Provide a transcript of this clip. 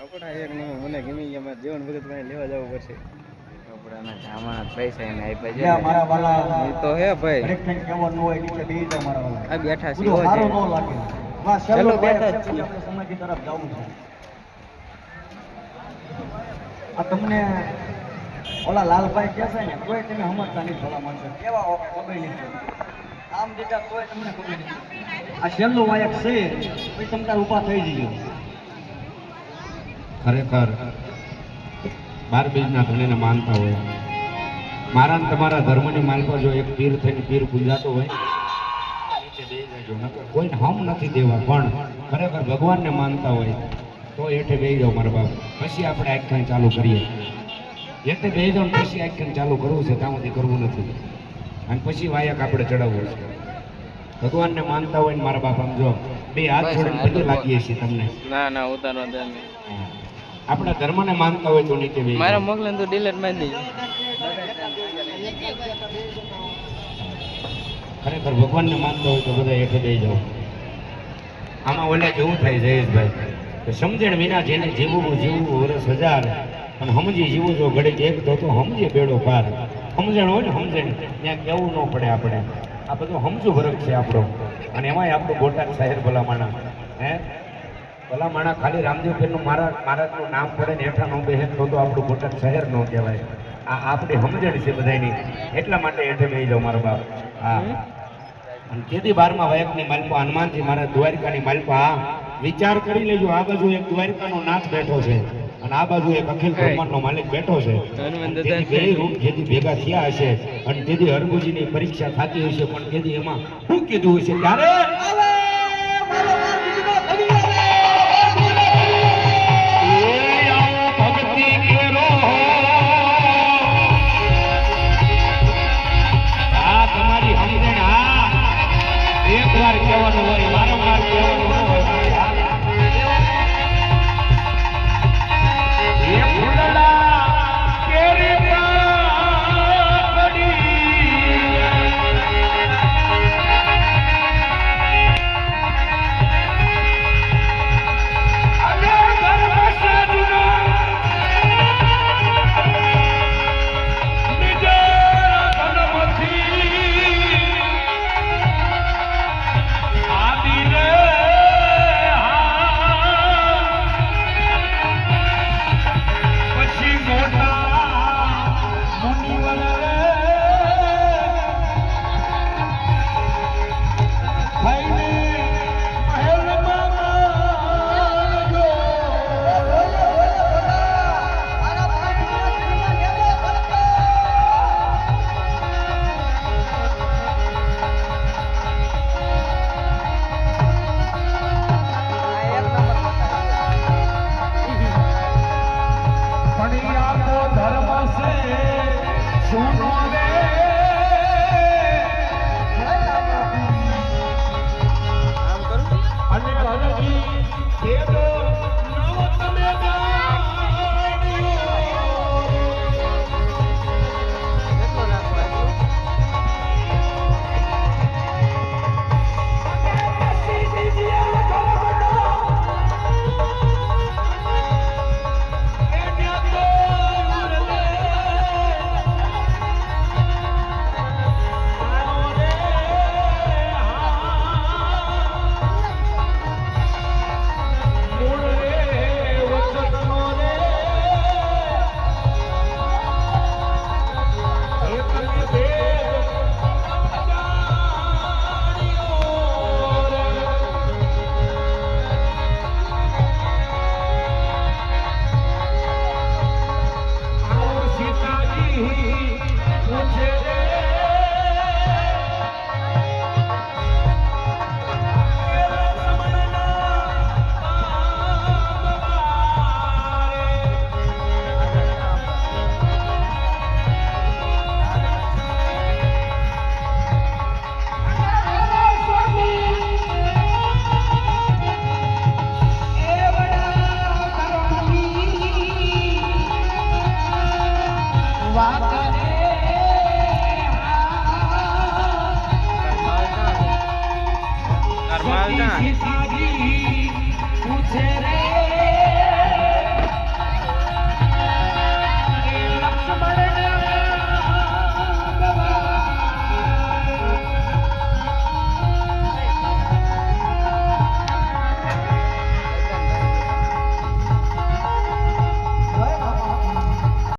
કપડા એક નો મને ગમી ગયા, મારે જીવન ભગત ભાઈ લેવા જવું પડશે. કપડાના સામાન પૈસા એને આપ્યા છે મારા વાલા. એ તો હે ભાઈ, એક થઈને કેવાનું હોય નીચે બેહી જાવ મારા વાલા. આ બેઠા છે, સારું ન લાગે. બસ ચલો બેઠા જ છીએ, આપણે સમાધિ તરફ જવું છે. આ તમને ઓલા લાલભાઈ કહે છે ને, કોઈ તમે સમજતા નહીં ભલા માણસો, કેવા ખબર નહીં. આમ દીધા તોય તમને ખબર નહીં. આ છેલ્લું વાયક છે, પછી તમે તાર ઊભા થઈ જજો. ખરેખર બાર બીજના ધણીને માનતા હોય, મારા ને તમારા ધર્મની માલપા જો એક પીર થઈને પીર પૂજાતો હોય, નીચે બેસી જજો. નકર કોઈને હમ નથી દેવા, પણ ખરેખર ભગવાનને માનતા હોય તો હેઠે બેસી જાઓ મારા બાપ. પછી આપણે આખ્યાન ચાલુ કરીએ. હેઠે બેસી જાઓ પછી આખ્યાન ચાલુ કરવું છે, ત્યાં સુધી કરવું નથી. અને પછી વાયક આપણે ચડાવવું છે. ભગવાનને માનતા હોય ને મારા બાપ, આમ જો બે હાથ જોડીને બધું લાગીએ છીએ તમને. ના ના ઉતારવા દે. આપણા ધર્મને માનતા હોય તો નીચે બેસી મારા મોકલે તો ડિલેટ મારી દેજો. ખરેખર ભગવાનને માનતા હોય તો બધા હેઠે બેસી જાઓ. આમાં ઓલા જેવું થાય જયેશભાઈ, કે સમજણ વિના જેને જીવવું જીવવું વર્ષ હજાર, અને સમજી જીવું જો ઘડીક એક તો સમજે બેડો પાર. સમજણ હોય ને, સમજણ ત્યાં કેવું ન પડે આપણે. આ બધું સમજું ફરક છે આપણો. અને એમાંય આપણું બોટાદ શહેર ભલામાણા, હે ભલામાણા ખાલી રામદેવ પીરનું મહારાજનું નામ પડે ને હેઠા ન બેસે તો આપણું બોટાદ શહેર ન કહેવાય. આ આપણી સમજણ છે બધાની, એટલા માટે હેઠે બેસી જાઓ મારા બાપ. હા, અને કેદી 12મા વાયકની માલપા હનુમાનજી મહારાજ દ્વારિકાની માલપા. વિચાર કરી લેજો, આ બાજુ એક દ્વારિકાનો નાથ બેઠો છે અને આ બાજુ એક અખિલ બ્રહ્માંડનો માલિક બેઠો છે. બે રૂપ જેથી ભેગા થયા હશે અને તેથી હરગુજીની પરીક્ષા થતી હશે, પણ તેથી એમાં શું કીધું હશે ત્યારે એકવાર કહેવાનું હોય, વારંવાર કહેવાનું હોય. Armalda.